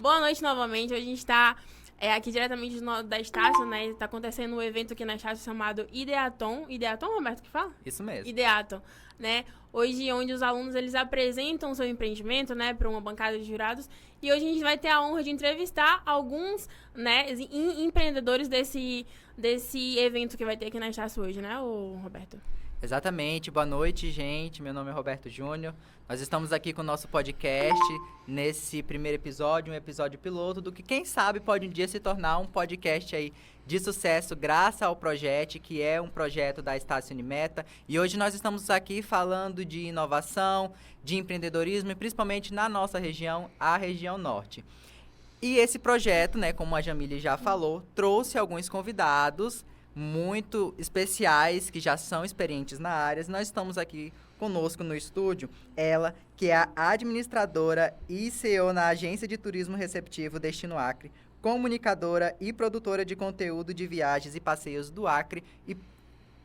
Boa noite novamente. Hoje a gente está aqui diretamente da Estácio, né? Está acontecendo um evento aqui na Estácio chamado Ideaton. Ideaton, Roberto, que fala? Isso mesmo. Ideaton, né? Hoje, onde os alunos, eles apresentam o seu empreendimento, né? Para uma bancada de jurados. E hoje a gente vai ter a honra de entrevistar alguns, né? Empreendedores desse evento que vai ter aqui na Estácio hoje, né, Roberto? Exatamente. Boa noite, gente. Meu nome é Roberto Júnior. Nós estamos aqui com o nosso podcast nesse primeiro episódio, um episódio piloto do que, quem sabe, pode um dia se tornar um podcast aí de sucesso graças ao projeto, que é um projeto da Estácio Unimeta. E hoje nós estamos aqui falando de inovação, de empreendedorismo e principalmente na nossa região, a região norte. E esse projeto, né, como a Jamile já falou, trouxe alguns convidados muito especiais, que já são experientes na área. Nós estamos aqui conosco no estúdio, ela, que é a administradora e CEO na Agência de Turismo Receptivo Destino Acre, comunicadora e produtora de conteúdo de viagens e passeios do Acre e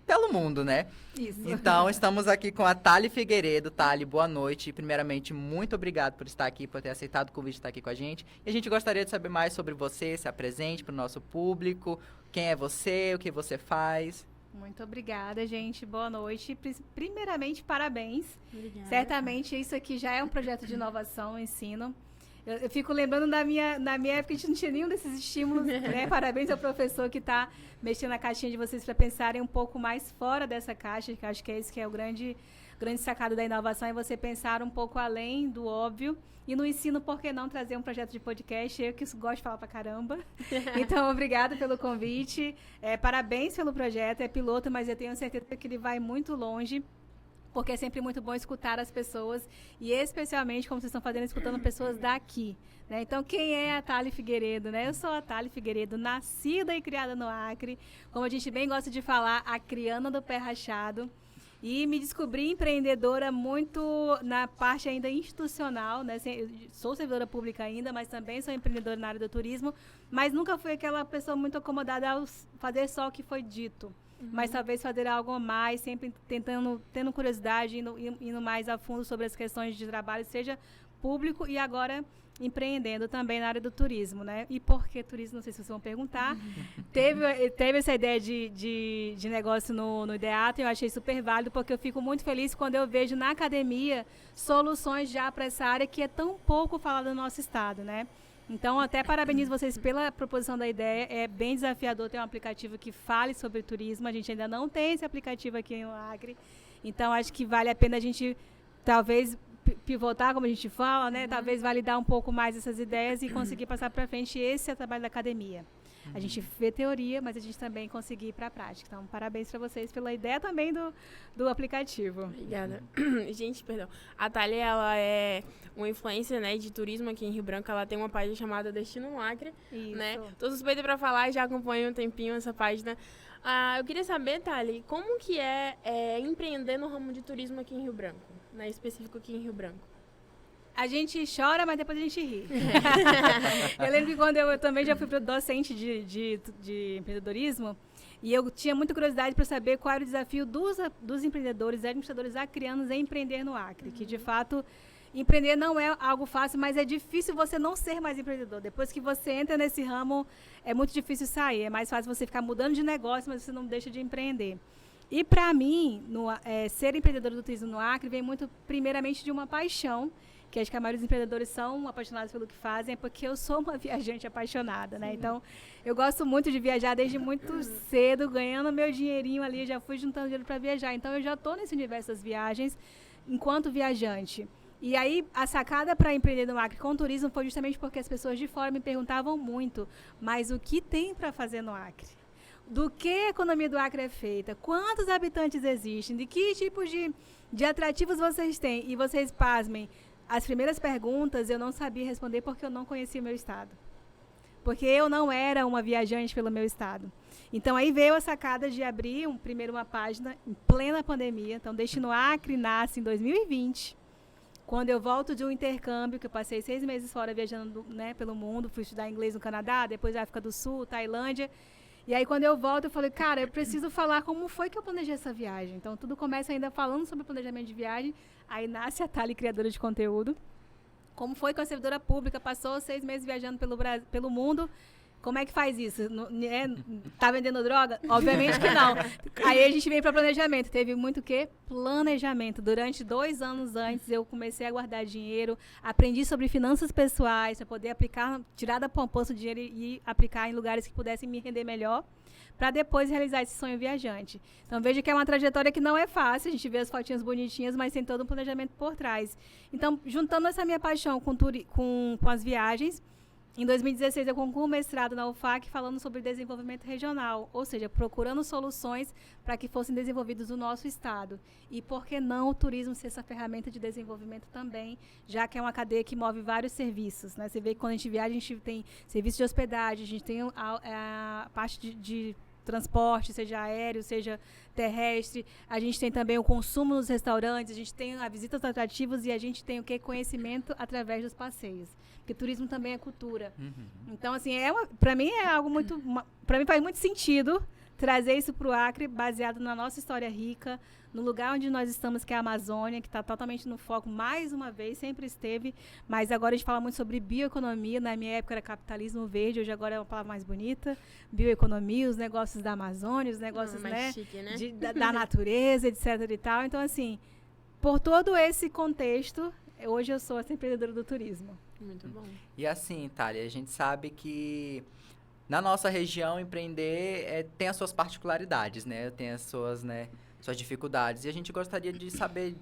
pelo mundo, né? Isso. Então, estamos aqui com a Thali Figueiredo. Thali, boa noite. Primeiramente, muito obrigado por estar aqui, por ter aceitado o convite de estar aqui com a gente. E a gente gostaria de saber mais sobre você, se apresente para o nosso público. Quem é você, o que você faz? Muito obrigada, gente. Boa noite. Primeiramente, parabéns. Obrigada. Certamente, isso aqui já é um projeto de inovação, ensino. Eu fico lembrando na minha época, a gente não tinha nenhum desses estímulos, né? Parabéns ao professor que está mexendo na caixinha de vocês para pensarem um pouco mais fora dessa caixa, que acho que é esse que é o grande sacado da inovação, é você pensar um pouco além do óbvio. E no ensino, por que não trazer um projeto de podcast? Eu que gosto de falar pra caramba. Então, obrigada pelo convite. Parabéns pelo projeto. É piloto, mas eu tenho certeza que ele vai muito longe. Porque é sempre muito bom escutar as pessoas. E especialmente, como vocês estão fazendo, escutando pessoas daqui. Né? Então, quem é a Thali Figueiredo? Né? Eu sou a Thali Figueiredo, nascida e criada no Acre. Como a gente bem gosta de falar, acriana do pé rachado. E me descobri empreendedora muito na parte ainda institucional, né? Sou servidora pública ainda, mas também sou empreendedora na área do turismo, mas nunca fui aquela pessoa muito acomodada ao fazer só o que foi dito. Mas talvez fazer algo a mais, sempre tendo curiosidade, indo mais a fundo sobre as questões de trabalho, seja público e agora empreendendo também na área do turismo, né? E por que turismo? Não sei se vocês vão perguntar. Teve essa ideia de negócio no Ideato, e eu achei super válido, porque eu fico muito feliz quando eu vejo na academia soluções já para essa área que é tão pouco falada no nosso estado, né? Então, até parabenizo vocês pela proposição da ideia. É bem desafiador ter um aplicativo que fale sobre turismo. A gente ainda não tem esse aplicativo aqui no Acre. Então, acho que vale a pena a gente, talvez, pivotar, como a gente fala, né? Talvez validar um pouco mais essas ideias e conseguir passar para frente. Esse é o trabalho da academia. A gente vê teoria, mas a gente também conseguir ir para a prática. Então, parabéns para vocês pela ideia também do aplicativo. Obrigada. Gente, perdão. A Thali, ela é uma influencer, né, de turismo aqui em Rio Branco. Ela tem uma página chamada Destino Acre, né? Tô suspeita para falar e já acompanho um tempinho essa página. Eu queria saber, Thali, como que é empreender no ramo de turismo aqui em Rio Branco, né? Específico aqui em Rio Branco. A gente chora, mas depois a gente ri. Eu lembro que quando eu também já fui docente de empreendedorismo, e eu tinha muita curiosidade para saber qual era o desafio dos empreendedores e administradores acreanos em empreender no Acre. Que, de fato, empreender não é algo fácil, mas é difícil você não ser mais empreendedor. Depois que você entra nesse ramo, é muito difícil sair. É mais fácil você ficar mudando de negócio, mas você não deixa de empreender. E, para mim, ser empreendedor do turismo no Acre vem muito, primeiramente, de uma paixão, que acho que a maioria dos empreendedores são apaixonados pelo que fazem, é porque eu sou uma viajante apaixonada, né? Então, eu gosto muito de viajar desde muito cedo, ganhando meu dinheirinho ali, já fui juntando dinheiro para viajar. Então, eu já estou nesse universo das viagens enquanto viajante. E aí, a sacada para empreender no Acre com turismo foi justamente porque as pessoas de fora me perguntavam muito, mas o que tem para fazer no Acre? Do que a economia do Acre é feita? Quantos habitantes existem? De que tipos de atrativos vocês têm? E vocês, pasmem, as primeiras perguntas eu não sabia responder porque eu não conhecia o meu estado. Porque eu não era uma viajante pelo meu estado. Então, aí veio a sacada de abrir primeiro uma página em plena pandemia. Então, Destino Acre nasce em 2020. Quando eu volto de um intercâmbio, que eu passei 6 meses fora viajando, né, pelo mundo, fui estudar inglês no Canadá, depois na África do Sul, Tailândia. E aí, quando eu volto, eu falei, cara, eu preciso falar como foi que eu planejei essa viagem. Então, tudo começa ainda falando sobre planejamento de viagem. Aí nasce a Thali, criadora de conteúdo. Como foi que uma servidora pública passou 6 meses viajando pelo mundo? Como é que faz isso? Tá vendendo droga? Obviamente que não. Aí a gente vem para planejamento. Teve muito o quê? Planejamento. Durante 2 anos antes, eu comecei a guardar dinheiro, aprendi sobre finanças pessoais, para poder aplicar, tirar da poupança o dinheiro e aplicar em lugares que pudessem me render melhor, para depois realizar esse sonho viajante. Então, veja que é uma trajetória que não é fácil. A gente vê as fotinhas bonitinhas, mas tem todo um planejamento por trás. Então, juntando essa minha paixão com as viagens, em 2016, eu concluí um mestrado na UFAC falando sobre desenvolvimento regional, ou seja, procurando soluções para que fossem desenvolvidos no nosso estado. E por que não o turismo ser essa ferramenta de desenvolvimento também, já que é uma cadeia que move vários serviços, né? Você vê que quando a gente viaja, a gente tem serviço de hospedagem, a gente tem a parte de transporte, seja aéreo, seja terrestre, a gente tem também o consumo nos restaurantes, a gente tem a visitas atrativos e a gente tem o que? Conhecimento através dos passeios. Porque turismo também é cultura. Então, assim, para mim é algo muito... Para mim faz muito sentido trazer isso para o Acre, baseado na nossa história rica, no lugar onde nós estamos, que é a Amazônia, que está totalmente no foco, mais uma vez, sempre esteve, mas agora a gente fala muito sobre bioeconomia. Na minha época era capitalismo verde, hoje agora é uma palavra mais bonita. Bioeconomia, os negócios da Amazônia, os negócios, né, chique, né? Da natureza, etc e tal. Então, assim, por todo esse contexto, hoje eu sou essa empreendedora do turismo. Muito bom. E assim, Thalia, a gente sabe que na nossa região empreender tem as suas particularidades, né? Tem as suas, né, suas dificuldades. E a gente gostaria de saber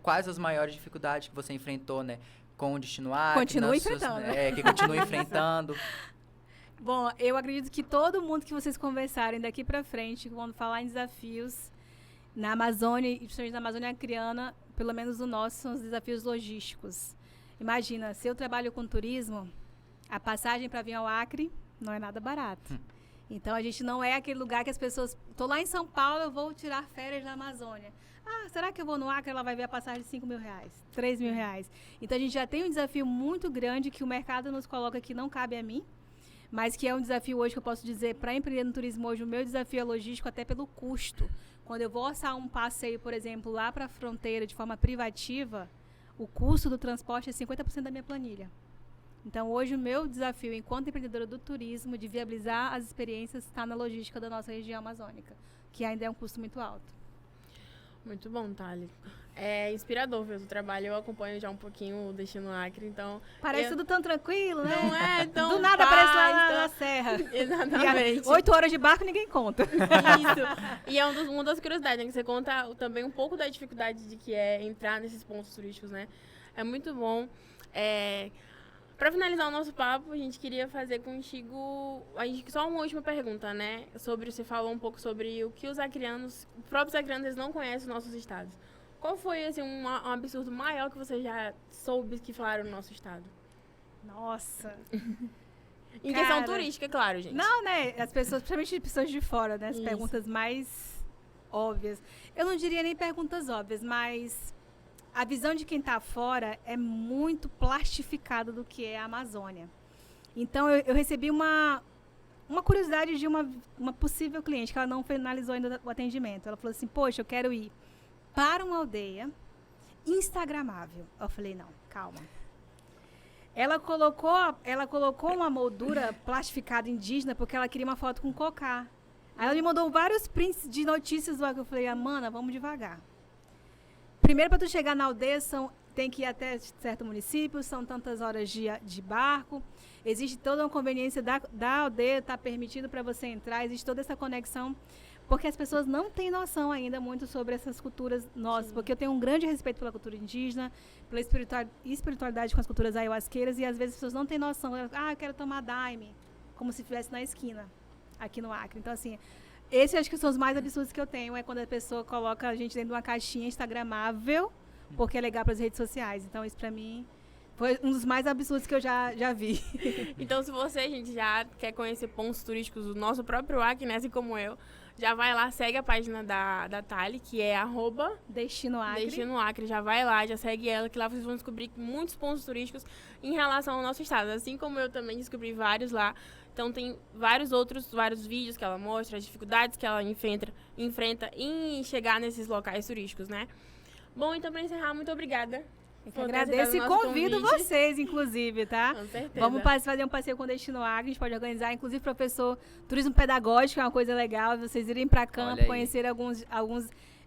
quais as maiores dificuldades que você enfrentou, né, com o Destino Acre. Continua enfrentando. Que continua enfrentando. Bom, eu acredito que todo mundo que vocês conversarem daqui para frente, quando falar em desafios na Amazônia, e principalmente na Amazônia Acreana, pelo menos o nosso, são os desafios logísticos. Imagina, se eu trabalho com turismo, a passagem para vir ao Acre não é nada barato. Então, a gente não é aquele lugar que as pessoas... Estou lá em São Paulo, eu vou tirar férias na Amazônia. Ah, será que eu vou no Acre? Ela vai ver a passagem de R$5.000, R$3.000. Então, a gente já tem um desafio muito grande que o mercado nos coloca que não cabe a mim, mas que é um desafio hoje que eu posso dizer, para empreender no turismo hoje, o meu desafio é logístico até pelo custo. Quando eu vou orçar um passeio, por exemplo, lá para a fronteira de forma privativa, o custo do transporte é 50% da minha planilha. Então, hoje, o meu desafio, enquanto empreendedora do turismo, de viabilizar as experiências, está na logística da nossa região amazônica, que ainda é um custo muito alto. Muito bom, Thalia. É inspirador ver o seu trabalho. Eu acompanho já um pouquinho o Destino Acre, então... Parece tudo tão tranquilo, né? Não é tão do nada aparece lá na serra. Exatamente. 8 horas de barco, ninguém conta. Isso. E é uma das curiosidades, né? Que você conta também um pouco da dificuldade de que é entrar nesses pontos turísticos, né? É muito bom. Para finalizar o nosso papo, a gente queria fazer contigo só uma última pergunta, né? Você falou um pouco sobre o que os próprios acreanos não conhecem os nossos estados. Qual foi, assim, um absurdo maior que você já soube que falaram no nosso estado? Nossa! Em questão turística, claro, gente. Não, né? As pessoas, principalmente pessoas de fora, né? As perguntas mais óbvias. Eu não diria nem perguntas óbvias, mas a visão de quem está fora é muito plastificada do que é a Amazônia. Então, eu recebi uma curiosidade de uma possível cliente, que ela não finalizou ainda o atendimento. Ela falou assim, poxa, eu quero ir para uma aldeia instagramável. Eu falei, não, calma. Ela colocou uma moldura plastificada indígena porque ela queria uma foto com cocá. Aí ela me mandou vários prints de notícias do Acre. Eu falei, Mana, vamos devagar. Primeiro, para tu chegar na aldeia, tem que ir até certo município, são tantas horas de barco. Existe toda uma conveniência da aldeia, está permitido para você entrar, existe toda essa conexão, porque as pessoas não têm noção ainda muito sobre essas culturas nossas, porque eu tenho um grande respeito pela cultura indígena, pela espiritualidade com as culturas ayahuasqueiras, e às vezes as pessoas não têm noção. Eu quero tomar daime, como se estivesse na esquina, aqui no Acre. Então, assim, esses acho que são os mais absurdos que eu tenho, é quando a pessoa coloca a gente dentro de uma caixinha instagramável, porque é legal para as redes sociais. Então, isso para mim foi um dos mais absurdos que eu já vi. Então, se você, gente, já quer conhecer pontos turísticos do nosso próprio Acre, né, assim como eu, já vai lá, segue a página da Thalia, que é @DestinoAcre. Destino Acre. Já vai lá, já segue ela, que lá vocês vão descobrir muitos pontos turísticos em relação ao nosso estado. Assim como eu também descobri vários lá. Então, tem vários vídeos que ela mostra, as dificuldades que ela enfrenta em chegar nesses locais turísticos, né? Bom, então, para encerrar, muito obrigada Eu que agradeço e convido vocês, inclusive, tá? Com certeza. Vamos fazer um passeio com o Destino Agro, a gente pode organizar, inclusive, professor, turismo pedagógico é uma coisa legal, vocês irem para campo, conhecer alguns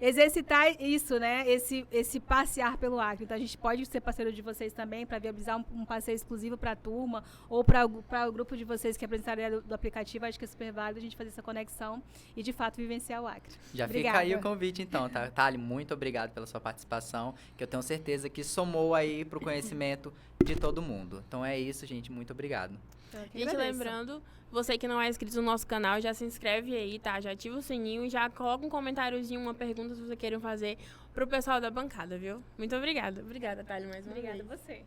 exercitar isso, né? Esse passear pelo Acre. Então, a gente pode ser parceiro de vocês também para viabilizar um passeio exclusivo para a turma ou para o grupo de vocês que apresentaram do aplicativo. Acho que é super válido a gente fazer essa conexão e, de fato, vivenciar o Acre. Já Obrigada. Fica aí o convite, então, tá? Thali, muito obrigado pela sua participação, que eu tenho certeza que somou aí para o conhecimento de todo mundo. Então, é isso, gente. Muito obrigado. Gente, lembrando, você que não é inscrito no nosso canal, já se inscreve aí, tá? Já ativa o sininho e já coloca um comentáriozinho, uma pergunta se você queiram fazer pro pessoal da bancada, viu? Muito obrigada. Obrigada, Thali, mais uma vez. Obrigada a você.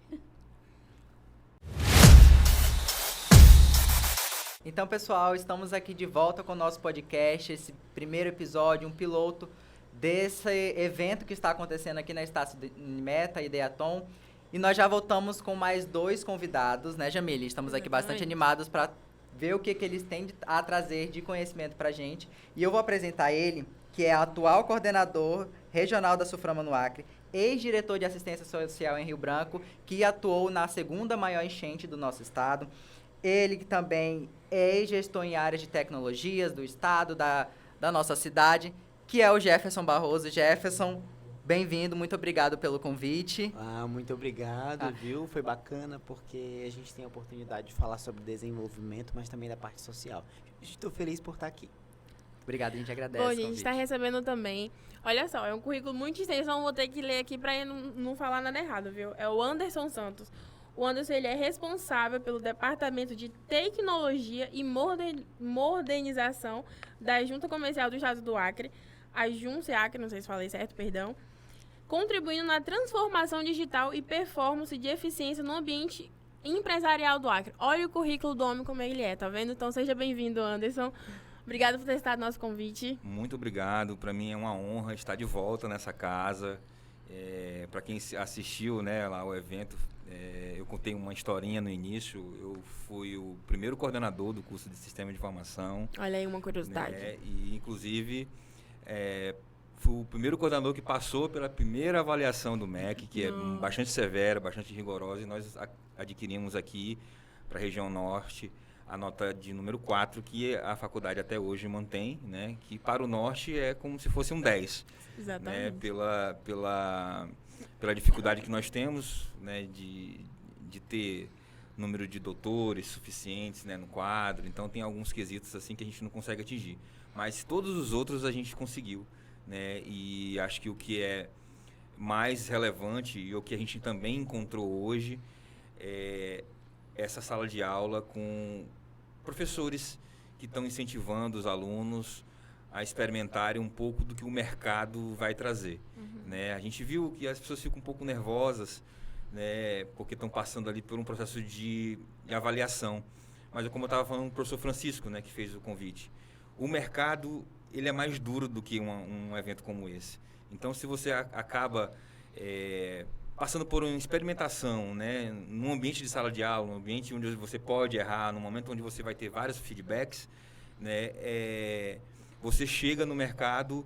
Então, pessoal, estamos aqui de volta com o nosso podcast, esse primeiro episódio, um piloto desse evento que está acontecendo aqui na Estácio Meta e Ideaton. E nós já voltamos com mais 2 convidados, né, Jamile? Estamos aqui bastante animados para ver o que eles têm a trazer de conhecimento para a gente. E eu vou apresentar ele, que é atual coordenador regional da Suframa no Acre, ex-diretor de assistência social em Rio Branco, que atuou na 2ª maior enchente do nosso estado. Ele que também é ex-gestor em áreas de tecnologias do estado, da nossa cidade, que é o Jefferson Barroso. Jefferson, bem-vindo, muito obrigado pelo convite. Muito obrigado, viu? Foi bacana porque a gente tem a oportunidade de falar sobre desenvolvimento, mas também da parte social. Estou feliz por estar aqui. Obrigado, a gente agradece. Bom, a gente está recebendo também. Olha só, é um currículo muito extenso, não vou ter que ler aqui para não falar nada errado, viu? É o Anderson Santos. O Anderson, ele é responsável pelo Departamento de Tecnologia e Modernização da Junta Comercial do Estado do Acre, a Junceacre, não sei se falei certo, perdão, contribuindo na transformação digital e performance de eficiência no ambiente empresarial do Acre. Olha o currículo do homem como ele é, tá vendo? Então seja bem-vindo, Anderson. Obrigado por ter aceitado nosso convite. Muito obrigado. Para mim é uma honra estar de volta nessa casa. Para quem assistiu, né, lá ao evento, eu contei uma historinha no início. Eu fui o primeiro coordenador do curso de Sistema de Informação. Olha aí uma curiosidade. Né, e, inclusive, fui o primeiro coordenador que passou pela primeira avaliação do MEC, que é bastante severa, bastante rigorosa, e nós adquirimos aqui para a região norte a nota de número 4, que a faculdade até hoje mantém, né, que para o norte é como se fosse um 10. Exatamente. Né, pela dificuldade que nós temos, né, de ter número de doutores suficientes, né, no quadro. Então, tem alguns quesitos assim que a gente não consegue atingir. Mas todos os outros a gente conseguiu. Né? E acho que o que é mais relevante e o que a gente também encontrou hoje é essa sala de aula com professores que estão incentivando os alunos a experimentarem um pouco do que o mercado vai trazer. Né? A gente viu que as pessoas ficam um pouco nervosas, né, porque estão passando ali por um processo de avaliação. Mas como eu estava falando com o professor Francisco, né, que fez o convite, o mercado ele é mais duro do que um evento como esse. Então, se você acaba passando por uma experimentação, né, num ambiente de sala de aula, num ambiente onde você pode errar, num momento onde você vai ter vários feedbacks, né, você chega no mercado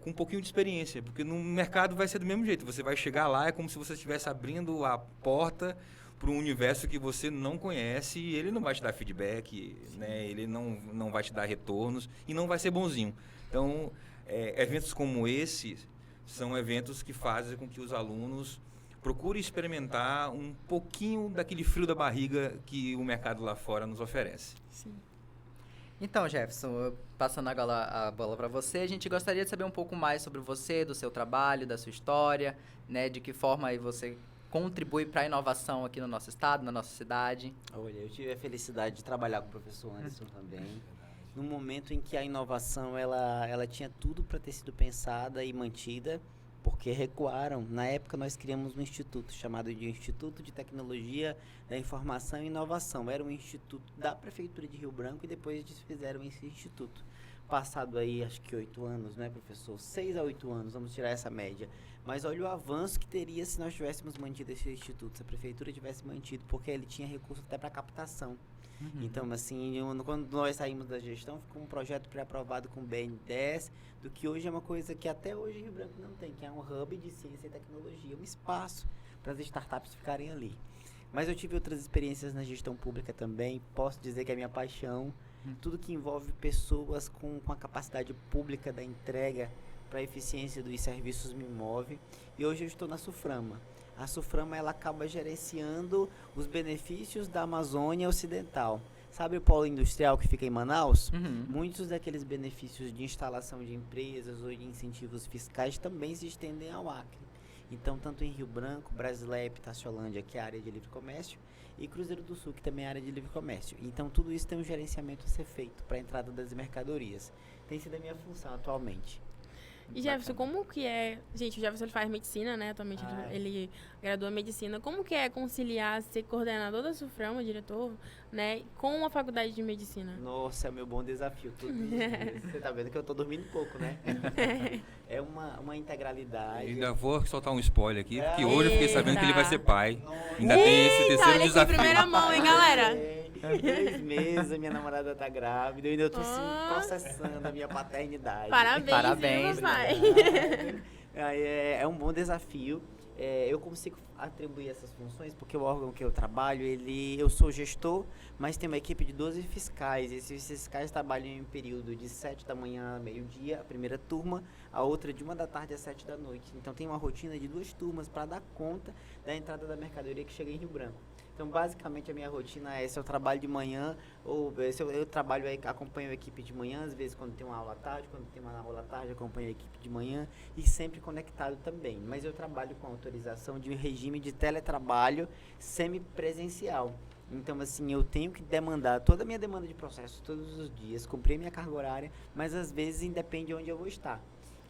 com um pouquinho de experiência, porque no mercado vai ser do mesmo jeito. Você vai chegar lá, é como se você estivesse abrindo a porta para um universo que você não conhece, e ele não vai te dar feedback, né? Ele não vai te dar retornos e não vai ser bonzinho. Então, eventos como esse são eventos que fazem com que os alunos procurem experimentar um pouquinho daquele frio da barriga que o mercado lá fora nos oferece. Sim. Então, Jefferson, passando agora a bola para você, a gente gostaria de saber um pouco mais sobre você, do seu trabalho, da sua história, né? De que forma aí você contribui para a inovação aqui no nosso estado, na nossa cidade. Olha, eu tive a felicidade de trabalhar com o professor Anderson também, num momento em que a inovação ela tinha tudo para ter sido pensada e mantida, porque recuaram. Na época nós criamos um instituto chamado de Instituto de Tecnologia da Informação e Inovação. Era um instituto da Prefeitura de Rio Branco e depois eles fizeram esse instituto. Passado aí, acho que 8 anos, né, professor? 6 a 8 anos, vamos tirar essa média. Mas olha o avanço que teria se nós tivéssemos mantido esse instituto, se a prefeitura tivesse mantido, porque ele tinha recurso até para captação. Então, assim, quando nós saímos da gestão, ficou um projeto pré-aprovado com o BNDES, do que hoje é uma coisa que até hoje Rio Branco não tem, que é um hub de ciência e tecnologia, um espaço para as startups ficarem ali. Mas eu tive outras experiências na gestão pública também, posso dizer que é minha paixão, tudo que envolve pessoas com a capacidade pública da entrega para a eficiência dos serviços me move, e hoje eu estou na Suframa. A Suframa, ela acaba gerenciando os benefícios da Amazônia Ocidental. Sabe o polo industrial que fica em Manaus? Muitos daqueles benefícios de instalação de empresas ou de incentivos fiscais também se estendem ao Acre. Então, tanto em Rio Branco, Brasilep, Taciolândia, que é a área de livre comércio, e Cruzeiro do Sul, que também é a área de livre comércio. Então, tudo isso tem um gerenciamento a ser feito para a entrada das mercadorias. Tem sido a minha função atualmente. E Jefferson, como que é... Gente, o Jefferson ele faz medicina, né? Atualmente ele graduou em medicina. Como que é conciliar ser coordenador da Suframa, diretor, né? Com a faculdade de medicina? Nossa, é o meu bom desafio. Todos os dias. Você tá vendo que eu tô dormindo pouco, né? É uma integralidade. Ainda vou soltar um spoiler aqui, porque hoje eu fiquei sabendo que ele vai ser pai. Ainda Eita, tem esse terceiro olha desafio. aqui, primeira mão, hein, galera? 2 meses, a minha namorada tá grávida, eu ainda tô assim, processando a minha paternidade. Parabéns, viu, pai? É um bom desafio. Eu consigo atribuir essas funções porque o órgão que eu trabalho, eu sou gestor, mas tem uma equipe de 12 fiscais. Esses fiscais trabalham em um período de 7 da manhã a meio-dia, a primeira turma, a outra de 1 da tarde às 7 da noite. Então tem uma rotina de 2 turmas para dar conta da entrada da mercadoria que chega em Rio Branco. Então, basicamente, a minha rotina é se eu trabalho de manhã, ou se eu trabalho, acompanho a equipe de manhã, às vezes quando tem uma aula à tarde, quando tem uma aula à tarde, acompanho a equipe de manhã, e sempre conectado também. Mas eu trabalho com autorização de um regime de teletrabalho semipresencial. Então, assim, eu tenho que demandar toda a minha demanda de processo todos os dias, cumprir a minha carga horária, mas às vezes independe de onde eu vou estar.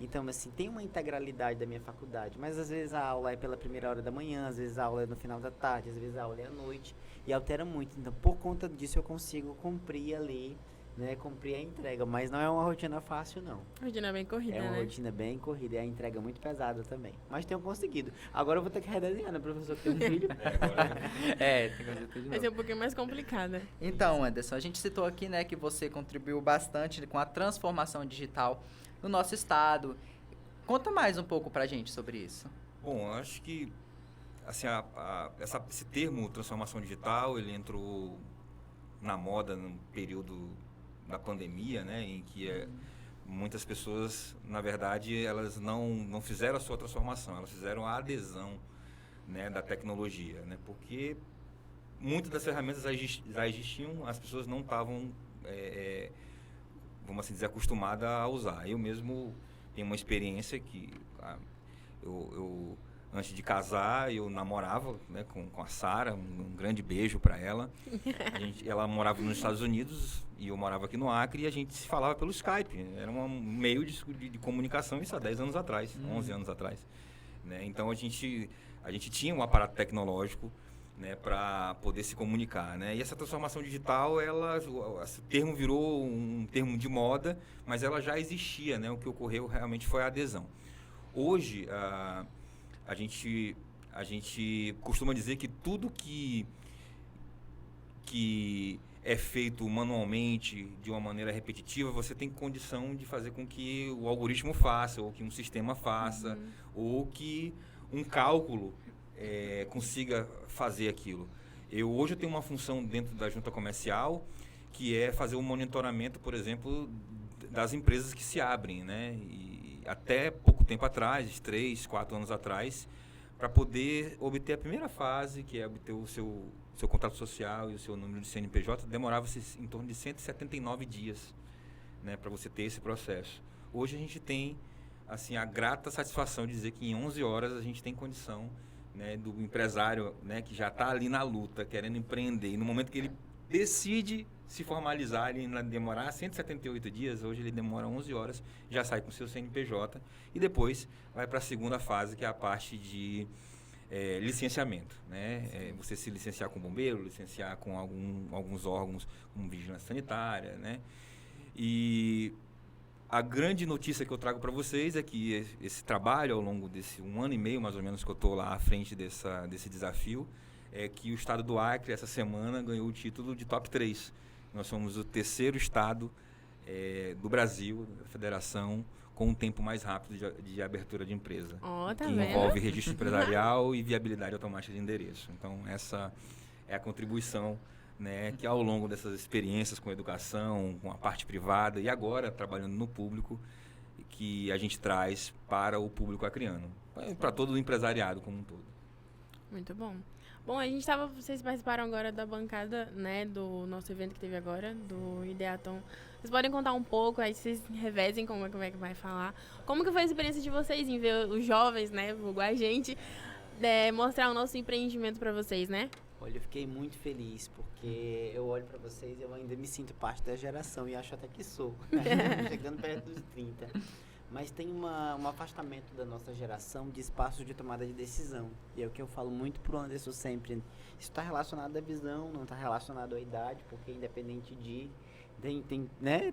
Então, assim, tem uma integralidade da minha faculdade, mas às vezes a aula é pela primeira hora da manhã, às vezes a aula é no final da tarde, às vezes a aula é à noite, e altera muito. Então, por conta disso, eu consigo cumprir ali, né, cumprir a entrega, mas não é uma rotina fácil, não. Rotina bem corrida, É uma né? rotina bem corrida, e a entrega é muito pesada também. Mas tenho conseguido. Agora eu vou ter que redesenhar, né, professor, que tem um filho. Tem que fazer tudo de Vai novo. ser um pouquinho mais complicada. Então, Anderson, a gente citou aqui, né, que você contribuiu bastante com a transformação digital no nosso estado. Conta mais um pouco pra gente sobre isso. Bom, eu acho que assim, esse termo transformação digital, ele entrou na moda no período da pandemia, né, em que muitas pessoas, na verdade, elas não fizeram a sua transformação, elas fizeram a adesão, né, da tecnologia, né, porque muitas das ferramentas já existiam, as pessoas não estavam, vamos assim dizer, acostumadas a usar. Eu mesmo tenho uma experiência que eu antes de casar, eu namorava, né, com a Sara, um grande beijo para ela. Ela morava nos Estados Unidos e eu morava aqui no Acre, e a gente se falava pelo Skype. Era um meio de comunicação, isso há 10 anos atrás, 11 anos atrás. Né? Então a gente tinha um aparato tecnológico, né, para poder se comunicar, né? E essa transformação digital, esse termo virou um termo de moda, mas ela já existia, né? O que ocorreu realmente foi a adesão. Hoje, a gente costuma dizer que tudo que é feito manualmente, de uma maneira repetitiva, você tem condição de fazer com que o algoritmo faça, ou que um sistema faça, ou que um cálculo consiga fazer aquilo. Hoje eu tenho uma função dentro da junta comercial, que é fazer o monitoramento, por exemplo, das empresas que se abrem, né? E até pouco tempo atrás, 3, 4 anos atrás, para poder obter a primeira fase, que é obter o seu contrato social e o seu número de CNPJ, demorava-se em torno de 179 dias, né, para você ter esse processo. Hoje a gente tem, assim, a grata satisfação de dizer que em 11 horas a gente tem condição, né, do empresário, né, que já está ali na luta, querendo empreender, e no momento que ele decide se formalizar, ele demorar 178 dias, hoje ele demora 11 horas, já sai com o seu CNPJ, e depois vai para a segunda fase, que é a parte de licenciamento, né? Você se licenciar com bombeiro, licenciar com alguns órgãos, como vigilância sanitária, né? E a grande notícia que eu trago para vocês é que esse trabalho, ao longo desse 1 ano e meio, mais ou menos, que eu estou lá à frente desse desafio, é que o estado do Acre, essa semana, ganhou o título de Top 3. Nós somos o 3º estado do Brasil, da federação, com um tempo mais rápido de abertura de empresa. Tá que vendo? envolve registro empresarial e viabilidade automática de endereço. Então, essa é a contribuição, né, que ao longo dessas experiências com educação, com a parte privada e agora trabalhando no público, que a gente traz para o público acriano, para todo o empresariado como um todo. Muito bom. Bom, vocês participaram agora da bancada, né, do nosso evento que teve agora, do Ideaton. Vocês podem contar um pouco, aí vocês revezem como é que vai falar. Como que foi a experiência de vocês em ver os jovens, né, igual a gente, mostrar o nosso empreendimento para vocês, né? Olha, eu fiquei muito feliz, porque eu olho para vocês e eu ainda me sinto parte da geração, e acho até que sou, chegando perto dos 30. Mas tem um afastamento da nossa geração de espaço de tomada de decisão. E é o que eu falo muito pro Anderson sempre. Isso está relacionado à visão, não está relacionado à idade, porque independente de...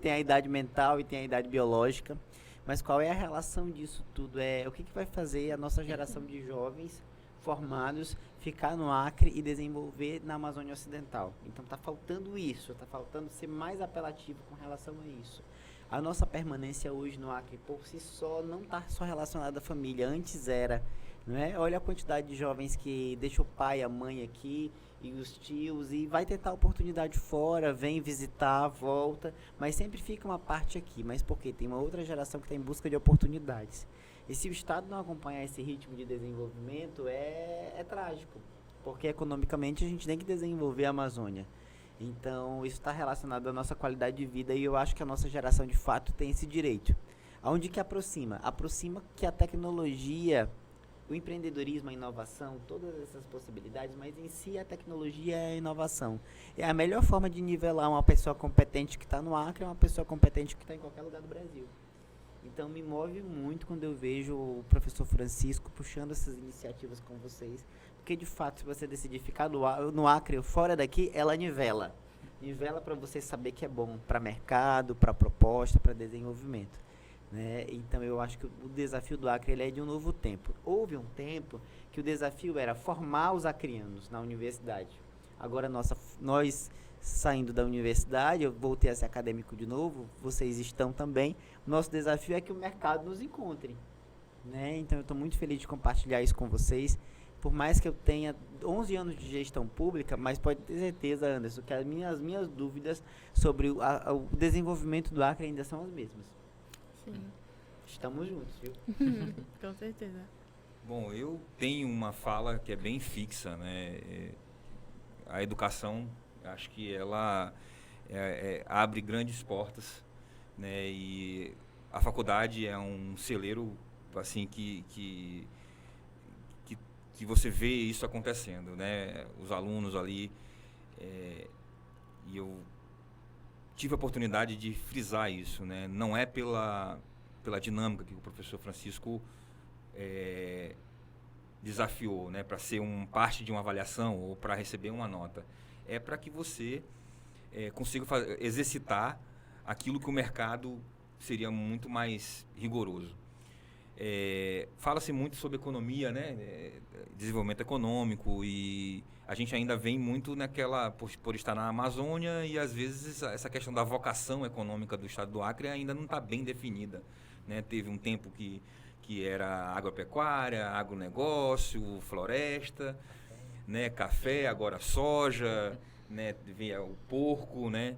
Tem a idade mental e tem a idade biológica. Mas qual é a relação disso tudo? O que vai fazer a nossa geração de jovens formados ficar no Acre e desenvolver na Amazônia Ocidental? Então está faltando isso, está faltando ser mais apelativo com relação a isso. A nossa permanência hoje no Acre, por si só, não está só relacionada à família. Antes era, não é? Olha a quantidade de jovens que deixam o pai, a mãe aqui e os tios e vai tentar oportunidade fora, vem visitar, volta, mas sempre fica uma parte aqui. Mas por quê? Tem uma outra geração que está em busca de oportunidades. E se o Estado não acompanhar esse ritmo de desenvolvimento, é trágico, porque economicamente a gente tem que desenvolver a Amazônia. Então, isso está relacionado à nossa qualidade de vida e eu acho que a nossa geração, de fato, tem esse direito. Aonde que aproxima? Aproxima que a tecnologia, o empreendedorismo, a inovação, todas essas possibilidades, mas em si a tecnologia é a inovação. É a melhor forma de nivelar uma pessoa competente que está no Acre e uma pessoa competente que está em qualquer lugar do Brasil. Então, me move muito quando eu vejo o professor Francisco puxando essas iniciativas com vocês. Porque, de fato, se você decidir ficar no Acre ou fora daqui, ela nivela. Nivela para você saber que é bom para mercado, para proposta, para desenvolvimento. Né? Então, eu acho que o desafio do Acre ele é de um novo tempo. Houve um tempo que o desafio era formar os acrianos na universidade. Agora, nós saindo da universidade, eu voltei a ser acadêmico de novo, vocês estão também. O nosso desafio é que o mercado nos encontre. Né? Então, eu estou muito feliz de compartilhar isso com vocês. Por mais que eu tenha 11 anos de gestão pública, mas pode ter certeza, Anderson, que as minhas dúvidas sobre o desenvolvimento do Acre ainda são as mesmas. Sim. Estamos juntos, viu? Com certeza. Bom, eu tenho uma fala que é bem fixa, né? A educação, acho que ela abre grandes portas, né? E a faculdade é um celeiro, assim, que você vê isso acontecendo, né? Os alunos ali, e eu tive a oportunidade de frisar isso, né? Não é pela dinâmica que o professor Francisco desafiou, né? Para ser parte de uma avaliação ou para receber uma nota. É para que você consiga exercitar aquilo que o mercado seria muito mais rigoroso. Fala-se muito sobre economia, né? Desenvolvimento econômico, e a gente ainda vem muito naquela, por estar na Amazônia, e às vezes essa questão da vocação econômica do estado do Acre ainda não está bem definida, né? Teve um tempo que era agropecuária, agronegócio, floresta, né? Café, agora soja, né? Vem o porco, né?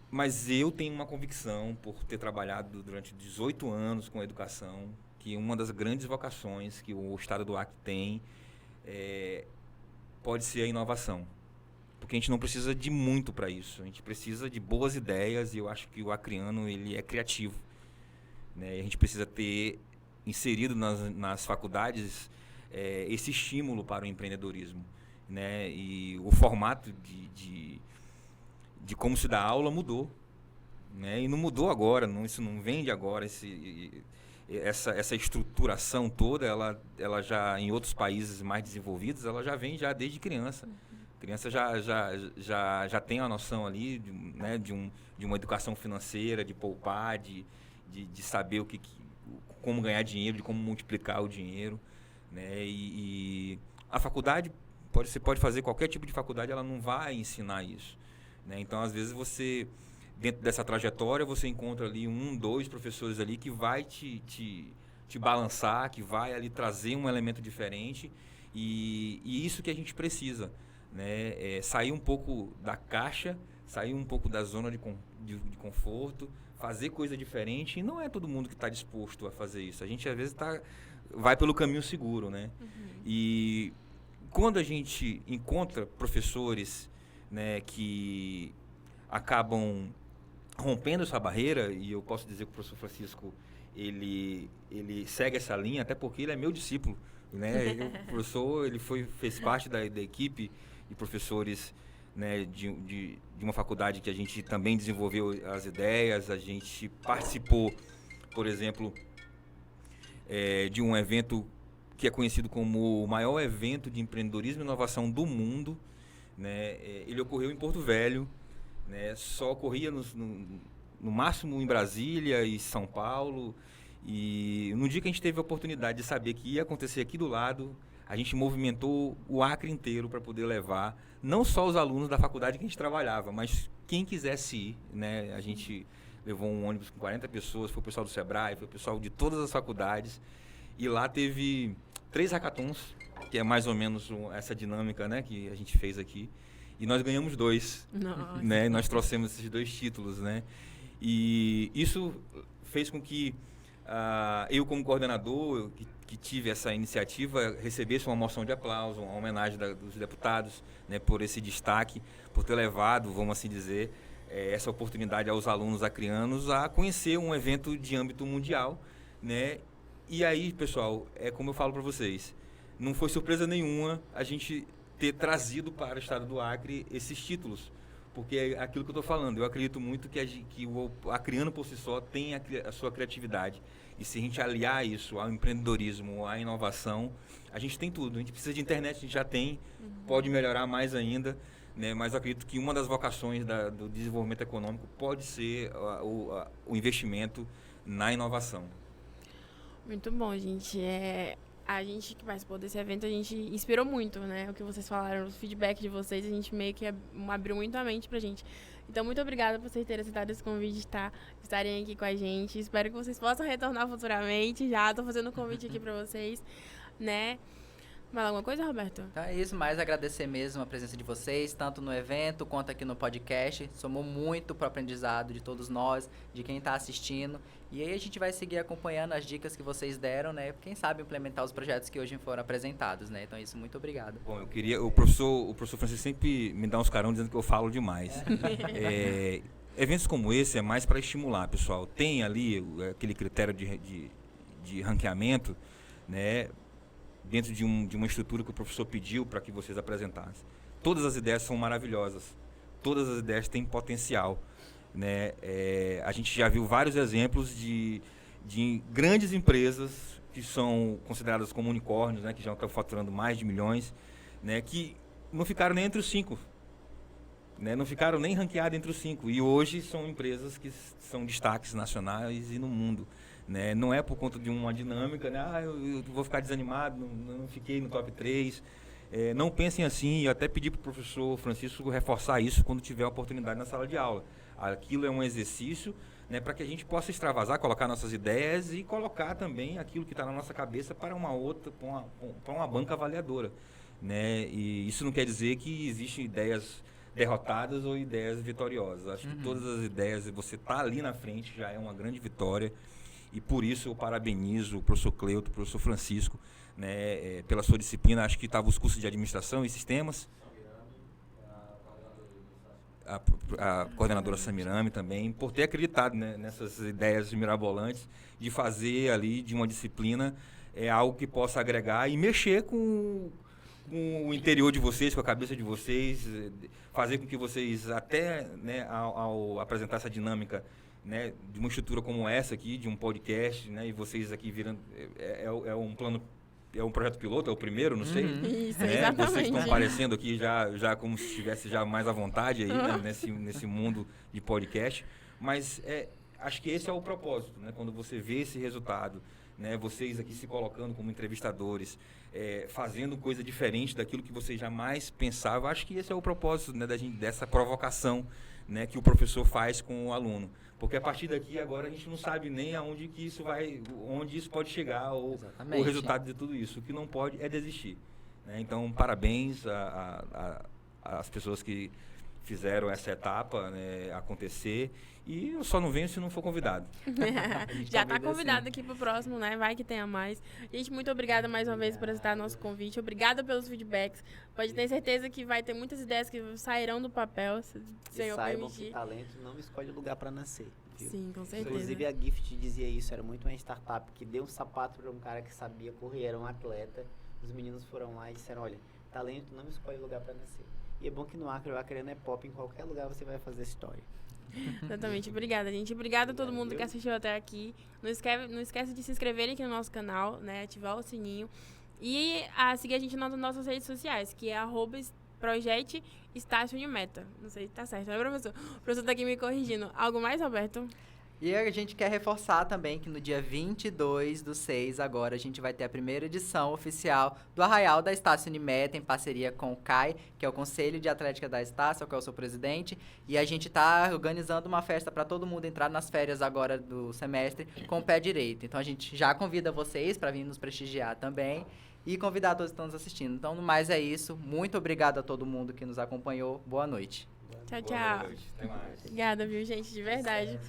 Mas eu tenho uma convicção, por ter trabalhado durante 18 anos com a educação, que uma das grandes vocações que o estado do Acre tem pode ser a inovação. Porque a gente não precisa de muito para isso. A gente precisa de boas ideias, e eu acho que o acreano ele é criativo. Né? E a gente precisa ter inserido nas faculdades esse estímulo para o empreendedorismo. Né? E o formato de como se dá aula mudou, né? E não mudou agora, isso não vem de agora, essa estruturação toda, ela já, em outros países mais desenvolvidos, ela já vem já desde criança. A criança já tem a noção ali, né, de uma educação financeira, de poupar, de saber como ganhar dinheiro, de como multiplicar o dinheiro, né? E a faculdade, você pode fazer qualquer tipo de faculdade, ela não vai ensinar isso. Né? Então, às vezes, você dentro dessa trajetória, você encontra ali 1, 2 professores ali que vai te balançar, que vai ali trazer um elemento diferente, e isso que a gente precisa, né? Sair um pouco da caixa, sair um pouco da zona de conforto, fazer coisa diferente, e não é todo mundo que está disposto a fazer isso. A gente, às vezes, vai pelo caminho seguro, né? E quando a gente encontra professores, né, que acabam rompendo essa barreira, e eu posso dizer que o professor Francisco, ele segue essa linha, até porque ele é meu discípulo, né? O professor, ele fez parte da equipe de professores, né, de uma faculdade que a gente também desenvolveu as ideias, a gente participou, por exemplo, de um evento que é conhecido como o maior evento de empreendedorismo e inovação do mundo, né? Ele ocorreu em Porto Velho, né? Só ocorria no máximo em Brasília e São Paulo, e no dia que a gente teve a oportunidade de saber que ia acontecer aqui do lado, a gente movimentou o Acre inteiro para poder levar não só os alunos da faculdade que a gente trabalhava, mas quem quisesse ir, né? A gente levou um ônibus com 40 pessoas, foi o pessoal do Sebrae, foi o pessoal de todas as faculdades, e lá teve 3 hackathons, que é mais ou menos essa dinâmica, né, que a gente fez aqui, e nós ganhamos 2, né? Nós trouxemos esses 2 títulos, né? E isso fez com que eu, como coordenador, que tive essa iniciativa, recebesse uma moção de aplauso, uma homenagem dos deputados, né, por esse destaque, por ter levado, vamos assim dizer, essa oportunidade aos alunos acreanos a conhecer um evento de âmbito mundial, né? E aí, pessoal, é como eu falo para vocês, não foi surpresa nenhuma a gente ter trazido para o estado do Acre esses títulos, porque é aquilo que eu estou falando. Eu acredito muito que o acreano por si só tem a sua criatividade. E se a gente aliar isso ao empreendedorismo, à inovação, a gente tem tudo. A gente precisa de internet, a gente já tem, pode melhorar mais ainda, né? Mas eu acredito que uma das vocações do desenvolvimento econômico pode ser o investimento na inovação. Muito bom, gente. A gente que participou desse evento, a gente inspirou muito, né? O que vocês falaram, os feedback de vocês, a gente meio que abriu muito a mente pra gente. Então, muito obrigada por vocês terem aceitado esse convite de estarem aqui com a gente. Espero que vocês possam retornar futuramente. Já tô fazendo um convite aqui pra vocês, né? Mais alguma coisa, Roberto? Então é isso, mais agradecer mesmo a presença de vocês, tanto no evento quanto aqui no podcast. Somou muito para o aprendizado de todos nós, de quem está assistindo. E aí a gente vai seguir acompanhando as dicas que vocês deram, né? Quem sabe implementar os projetos que hoje foram apresentados, né? Então é isso, muito obrigado. Bom, o professor Francisco sempre me dá uns carão dizendo que eu falo demais. Eventos como esse é mais para estimular, pessoal. Tem ali aquele critério de ranqueamento, né? Dentro de uma estrutura que o professor pediu para que vocês apresentassem. Todas as ideias são maravilhosas. Todas as ideias têm potencial, né? A gente já viu vários exemplos de grandes empresas que são consideradas como unicórnios, né? Que já estão faturando mais de milhões, né? Que não ficaram nem entre os 5. Né? Não ficaram nem ranqueados entre os 5. E hoje são empresas que são destaques nacionais e no mundo. Né? Não é por conta de uma dinâmica, né? Eu vou ficar desanimado, não fiquei no top 3. Não pensem assim, e até pedi para o professor Francisco reforçar isso quando tiver a oportunidade na sala de aula. Aquilo é um exercício, né, para que a gente possa extravasar, colocar nossas ideias e colocar também aquilo que está na nossa cabeça para uma outra, para uma banca avaliadora. Né? E isso não quer dizer que existem ideias derrotadas ou ideias vitoriosas. Acho que todas as ideias, você está ali na frente, já é uma grande vitória. E por isso eu parabenizo o professor Cleuto, o professor Francisco, né, pela sua disciplina. Acho que estava os cursos de administração e sistemas. A coordenadora Samirame também, por ter acreditado, né, nessas ideias mirabolantes de fazer ali de uma disciplina algo que possa agregar e mexer com o interior de vocês, com a cabeça de vocês, fazer com que vocês até, né, ao apresentar essa dinâmica, né, de uma estrutura como essa aqui, de um podcast, né, e vocês aqui virando é um projeto piloto, é o primeiro, não sei. Isso, né? exatamente. Vocês estão aparecendo aqui já como se estivesse já mais à vontade aí, né, nesse mundo de podcast, mas acho que esse é o propósito, né, quando você vê esse resultado, né, vocês aqui se colocando como entrevistadores, fazendo coisa diferente daquilo que vocês jamais pensavam. Acho que esse é o propósito, né, dessa provocação, né, que o professor faz com o aluno. Porque a partir daqui agora a gente não sabe nem aonde que isso vai, onde isso pode chegar, ou o resultado de tudo isso. O que não pode é desistir. Né? Então, parabéns às pessoas que fizeram essa etapa, né, acontecer. E eu só não venho se não for convidado. Já está convidado aqui para o próximo, né? Vai que tenha mais. Gente, muito obrigada mais uma vez por aceitar nosso convite. Obrigada pelos feedbacks. Pode ter certeza que vai ter muitas ideias que sairão do papel, se eu saibam permitir. que talento não escolhe lugar para nascer. Viu? Sim, com certeza. Inclusive a Gift dizia isso, era muito uma startup que deu um sapato para um cara que sabia correr, era um atleta. Os meninos foram lá e disseram, olha, talento não escolhe lugar para nascer. E é bom que no Acre, o Acreano é pop, em qualquer lugar você vai fazer história. Exatamente. Obrigada, gente. Obrigada a todo mundo que assistiu até aqui. Não esquece de se inscreverem aqui no nosso canal, né? Ativar o sininho. E a seguir a gente nas nossas redes sociais, que é @Projete Estácio Unimeta. Não sei se tá certo, né, professor? O professor tá aqui me corrigindo. Algo mais, Roberto? E a gente quer reforçar também que no dia 22/6, agora, a gente vai ter a primeira edição oficial do Arraial da Estácio Unimeta, em parceria com o CAI, que é o Conselho de Atlética da Estácio, que eu sou presidente. E a gente está organizando uma festa para todo mundo entrar nas férias agora do semestre com o pé direito. Então, a gente já convida vocês para vir nos prestigiar também e convidar todos que estão nos assistindo. Então, no mais é isso. Muito obrigado a todo mundo que nos acompanhou. Boa noite. Tchau, Boa tchau. noite. Até mais. Obrigada, viu, gente? De verdade.